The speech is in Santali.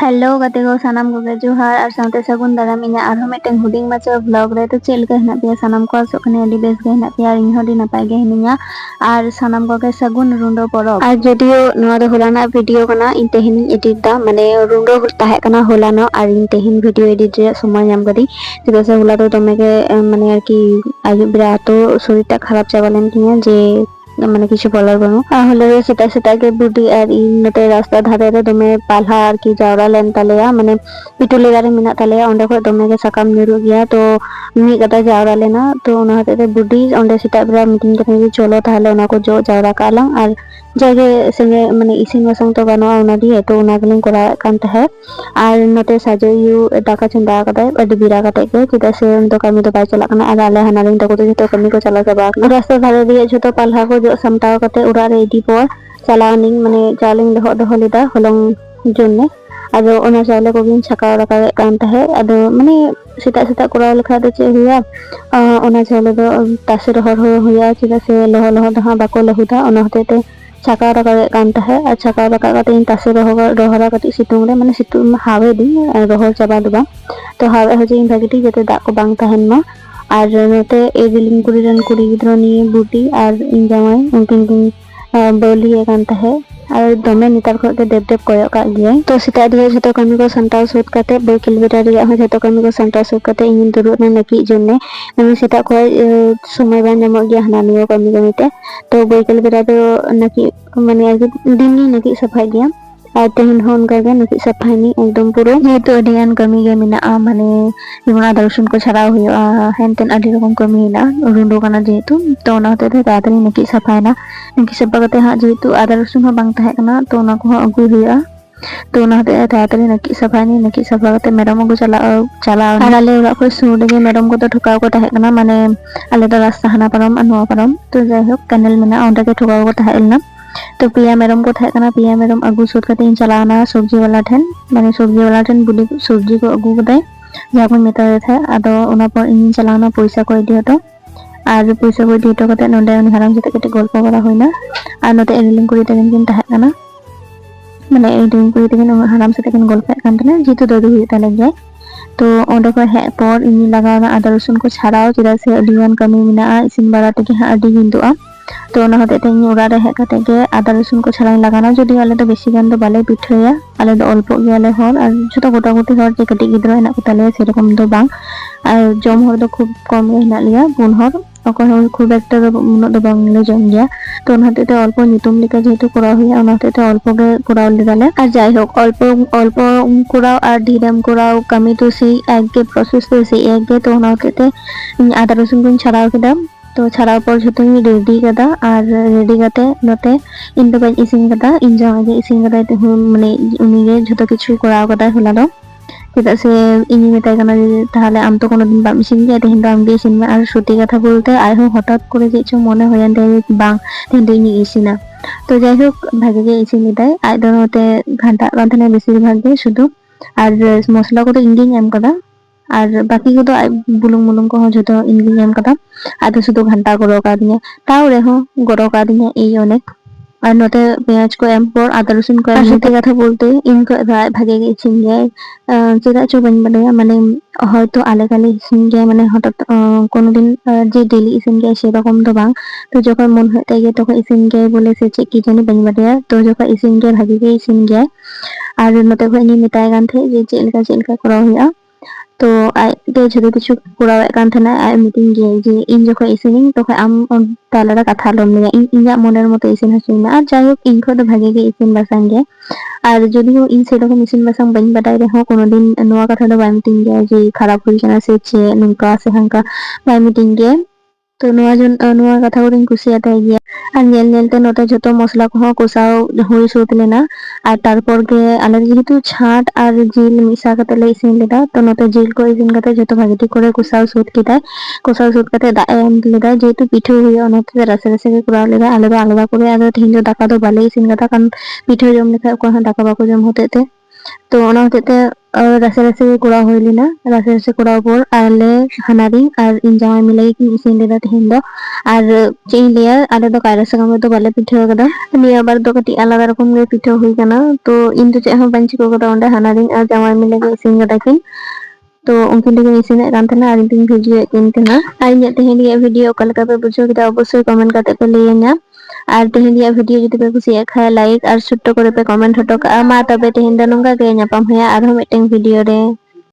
हेलो गते को सानाम को जोहार और साउते सगुन दाराम इना आरो मिटन हुडिंग माचा ब्लॉग रे तो चेल के हना पिया सानाम को आसो कने अडी बेस गे हना पिया इन होडी नपाय गे हनिया और सानाम को के सगुन रुंडो परब और जदियो नोआ दो होलाना वीडियो कना इन तेहिन एडिट दा माने रुंडो ताहे कना होलानो और इन तेहिन वीडियो एडिट रे समय नाम गदी जेदा से होला तो तमे के माने आरकी आयु बिरा तो शरीरटा खराब चाबालेन तिया जे মানে কিছু বলার বানো তাহলে সেটাকে বুদ্ধি আর ইনতে রাস্তা ধারে রে দমে পালহা আর কি জাওরা লেন তালেয়া মানে পিটুলে গারে মিনা তালেয়া ওন্ডে খয় দমে গে সাকাম নিরু গিয়া তো মি গাটা জাওরা লেনা তো ওনা হতে বুদ্ধি ওন্ডে সেটা বরা মিটিং করে যে চলো তাহলে ওনা को जो জাওরা কালাম আর জায়গা সঙ্গে মানে ইসিন মাসাং তো গানো ওনা দিয়ে তো ওনা গলিং করা কান তাহে আর নতে সাজয়ু টাকা চন্দা কাটায় আদি বিরা কাটায় কে যেটা সে তো কামি তো বাই চালা কানা আর আলে হানালিং তো তো কামি को চালা যাবা রাস্তা ধারে দিয়ে ছোট পালহা को जो samtao kate ura re idi por chalaning mane chaling doho lida holong jonne ado ona chale ko gin chaka raka kan tahe ado mane sita kora lekha do che huya ona chale do tase rohor huya chida se loho daha bako lahuda ona hote chaka raka kan tahe ar chaka raka kate in tase rohora kati situng re mane situng hawe di rohor chaba doba to hawe hoje in bhagiti jete dak ko bang tahen ma আর নতে এই রিলিং কুড়িরান কুড়ি গিদ্র নিয়ে বুটি আর ইনজামাই উনকিন বলি একান তাহে আর দমে নিতার খতে দেব কয়ক কা গিয়ে তো সেটা দিয়ে যত কামি को সান্টাও সুত কাতে বই কিলোমিটার রিয়া হয় যত কামি को সান্টাও সুত কাতে ইন দুরু না নাকি জন্যে আমি সেটা কয় সময় বান নাম গিয়া হানা নিও কামিতে তো বই কিলোমিটার তো নাকি মানে আজ দিন নাকি সাফাই গিয়া আর তেহিন হন কাগে নাকি সাফাইনি একদম পুরো যেহেতু আডিয়ান কামি গে মিনা মানে ইমনা দর্শন को छाड़ाव हुआ हेनतेन आदि रकम कमी हिना रुंडो काना जेहेतु तो ओना होते तातरी नाकी साफायना नाकी साफा कते हा जेहेतु आदा रसुन हो बांग ताहे कना तो ओना को अगु हुआ तो ओना होते तातरी नाकी साफायनी नाकी साफा कते मेरम को चला और आले उरा को सुडे गे मेरम को तो ठुकाव को ताहे कना माने आले तो रास्ता हाना परम अनवा परम तो जाय हो कैनल मेना ओंडे के ठुकाव को ताहे एलना तो पिया मेरम को थाहे कना पिया मेरम अगु सुद कते इन चलाना सब्जी वाला ठेन माने सब्जी वाला ठेन बुडी सब्जी को अगु कते जाबो मेता थे आदो ओना पर इन चलाना पैसा को दियो तो আর পয়সা কই দিটো কতে নন্ডে উনি হারাম যেতে কেটে গল্প করা হয় না আর নতে এডিটিং করিতে কিন্তু তাহে কানা মানে এডিটিং করিতে কিন্তু হারাম সাথে কিন্তু গল্প কান না যেহেতু দদু হইতা লাগে तो ओंडे को हे पर इनी लगाना आदा रसुन को छाड़ाओ चेदा से अडियान कमी मिना इसिन बारा तके हा अडी हिंदुआ तो ओना होते ते इन उड़ा रे हे कते के आदा रसुन को छाड़ाई लगाना जदि आले तो बेसी गान तो बाले पिठया आले तो अल्प गेले हर और छोटा गोटा गोटी हर जे कटी गिद्रो हेना को ताले सेरकम तो बांग और जम हर तो खूब कम हेना लिया बुन हर অকল খুব একটা উন্নত তো বাংলা জম গিয়া তো ওনাতে অল্প নিতুম লিখা যেহেতু করা হইয়া ওনাতে অল্পকে করাও লিগালে আর যাই হোক অল্প করাও আর ধিরাম করাও কামি তো সেই একগে প্রসেস তো সেই একগে তো ওনাতে আদা রসুন গুন ছাড়াও কেদাম তো ছাড়াও পর যত রেডি কাদা আর রেডি কাতে নতে ইনটো বাই ইসিং কাদা ইনজা আগে ইসিং কাদা মানে উনি যত কিছু করাও কাদা হলালো चेदा से इनी मेताय काना ताहले आम तो कोनो दिन बाम इसिन गया तेहिन तो आम गे इसिन में और सत्यि कथा बोलते आय हो हठात करे जे च मने होयान दे बांग तेहिन तो इनी इसिना तो जाय होक भागे गे इसिन लिदाय आय दो नते घंटा गांथने बेसिर भागे शुधु और मसला को तो इंगिन एम कदा और बाकी को तो बुलुंग मुलुंग को जतो इंगिन एम कदा आदो शुधु घंटा गरो का दिया ताव रे हो गरो का दिया ए अनेक और नोते पेंयाज को एम पर आदा रसुन को एम सत्यि कथा बोलते इनको राय भागे गे इसिन गया चेदा चो बन बडया माने হয়তো আলেকালে ইসিন গিয়ে মানে হঠাৎ কোনোদিন যে ডেইলি ইসিন গিয়ে সেরকম তো বাং তো যখন মন হয় তাই তখন ইসিন গিয়ে বলেছে যে কি জানি বানি বাড়িয়া তো যখন ইসিন গিয়ে ভাগে গিয়ে ইসিন গিয়ে আর নতে ভাই নি মিটাই গান থে যে চেলকা করা হইয়া তো আই তে যদি কিছু করা কান থানা আই মিটিং গিয়ে যে ইন যখন ইসিনিং তখন আম তালারা কথা লম নিয়া ইনজা মনের মতো ইসিন হসিন না আর যাই হোক ইনখো তো ভাগে গিয়ে ইসিন বাসান গিয়ে আর যদিও ইন সেরকম ইসিন বাসাং বানি বাটাই রে কোনোদিন নোয়া কথা তো বাই মিটিং গিয়ে যে খারাপ হই কেনা সে ছে নুনকা আছে হাঙ্কা বাই মিটিং গিয়ে তো নোয়া কথা को कुसियाते गया আর নেলতে নটা যত মশলা কহ কোসাও হই সুতলে না আর তারপর গে আলার যেহেতু ছাট আর জিল মিশা কাতে লে ইসিন লেদা তো নটা জিল को ইসিন কাতে যত ভাগিটি করে কোসাও সুত কাতে দা এম লেদা যেহেতু পিঠে হই অনতে রাসে রাসে করা লেদা আলাদা করে আর তিন দাকা তো বালে ইসিন কাতা কারণ পিঠে জম লেখা কোন দাকা বাকো জম হতেতে तो ᱚᱱᱟ ᱦᱚᱛᱮᱡ ᱛᱮ ᱨᱟᱥᱮ ᱨᱟᱥᱮ ᱠᱚᱨᱟᱣ ᱦᱩᱭ ᱞᱮᱱᱟ, ᱨᱟᱥᱮ ᱨᱟᱥᱮ ᱠᱚᱨᱟᱣ ᱯᱚᱨ ᱟᱞᱮ ᱦᱟᱱᱟᱨᱤᱧ ᱟᱨ ᱤᱧ ᱡᱟᱶᱟᱭ ᱢᱤᱞᱮ ᱜᱮᱠᱤᱱ ᱤᱥᱤᱱ ᱞᱮᱫᱟ ᱛᱮᱦᱮᱧ ᱫᱚ। ᱟᱨ ᱪᱮᱫ ᱤᱧ ᱞᱟᱹᱭᱟ, ᱟᱞᱮ ᱫᱚ ᱠᱟᱭᱨᱟ ᱥᱟᱠᱟᱢ ᱨᱮᱫᱚ ᱵᱟᱞᱮ ᱯᱤᱴᱷᱟᱹ ᱟᱠᱟᱫᱟ, ᱱᱤᱭᱟᱹ ᱵᱟᱨ ᱫᱚ ᱠᱟᱹᱴᱤᱡ ᱟᱞᱟᱫᱟ ᱨᱚᱠᱚᱢ ᱜᱮ ᱯᱤᱴᱷᱟᱹ ᱦᱩᱭ ᱟᱠᱟᱱᱟ। ᱛᱚ ᱤᱧ ᱫᱚ ᱪᱮᱫ ᱦᱚᱸ ᱵᱟᱹᱧ ᱪᱤᱠᱟᱹ ᱠᱟᱫᱟ, ᱚᱸᱰᱮ ᱦᱟᱱᱟᱨᱤᱧ ᱟᱨ ᱡᱟᱶᱟᱭ ᱢᱤᱞᱮ ᱜᱮ ᱤᱥᱤᱱ ᱠᱟᱫᱟ ᱠᱤᱱ। तो उनकिन ᱛᱮᱜᱮᱧ ᱤᱥᱤᱱᱮᱫ ᱠᱟᱱ ᱛᱟᱦᱮᱱᱟ ᱟᱨ ᱤᱧ ᱛᱤᱧ ᱵᱷᱤᱰᱤᱭᱳᱮᱫ ᱠᱤᱱ ᱛᱟᱦᱮᱱᱟ। ᱟᱨ ᱤᱧᱟᱹᱜ ᱛᱮᱦᱮᱧ ᱨᱮᱭᱟᱜ ᱵᱷᱤᱰᱤᱭᱳ ᱚᱠᱟ ᱞᱮᱠᱟ ᱯᱮ ᱵᱩᱡᱷᱟᱹᱣ ᱠᱮᱫᱟ ᱚᱵᱚᱥᱥᱳᱭ ᱠᱚᱢᱮᱱᱴ ᱠᱟᱛᱮ ᱯᱮ ᱞᱟᱹᱭᱟᱹᱧᱟ। ᱟᱨ ᱛᱮᱦᱮᱧ ᱨᱮᱭᱟᱜ ᱵᱷᱤᱰᱤᱭᱳ ᱡᱩᱫᱤ ᱯᱮ ᱠᱩᱥᱤᱭᱟᱜ ᱠᱷᱟᱡ ᱞᱟᱭᱤᱠ ᱟᱨ ᱪᱷᱳᱴᱴᱚ ᱠᱚᱨᱮ ᱯᱮ ᱠᱚᱢᱮন্ট ᱦᱚᱴᱚ ᱠᱟᱜᱼᱟ। ᱢᱟ ᱛᱚᱵᱮ ᱛᱮᱦᱮᱧ ᱫᱚ ᱱᱚᱝᱠᱟ ᱜᱮ, ᱧᱟᱯᱟᱢ ᱦᱩᱭᱩᱜᱼᱟ ᱟᱨᱦᱚᱸ ᱢᱤᱫᱴᱮᱱ ᱵᱷᱤᱰᱤᱭᱳ ᱨᱮ।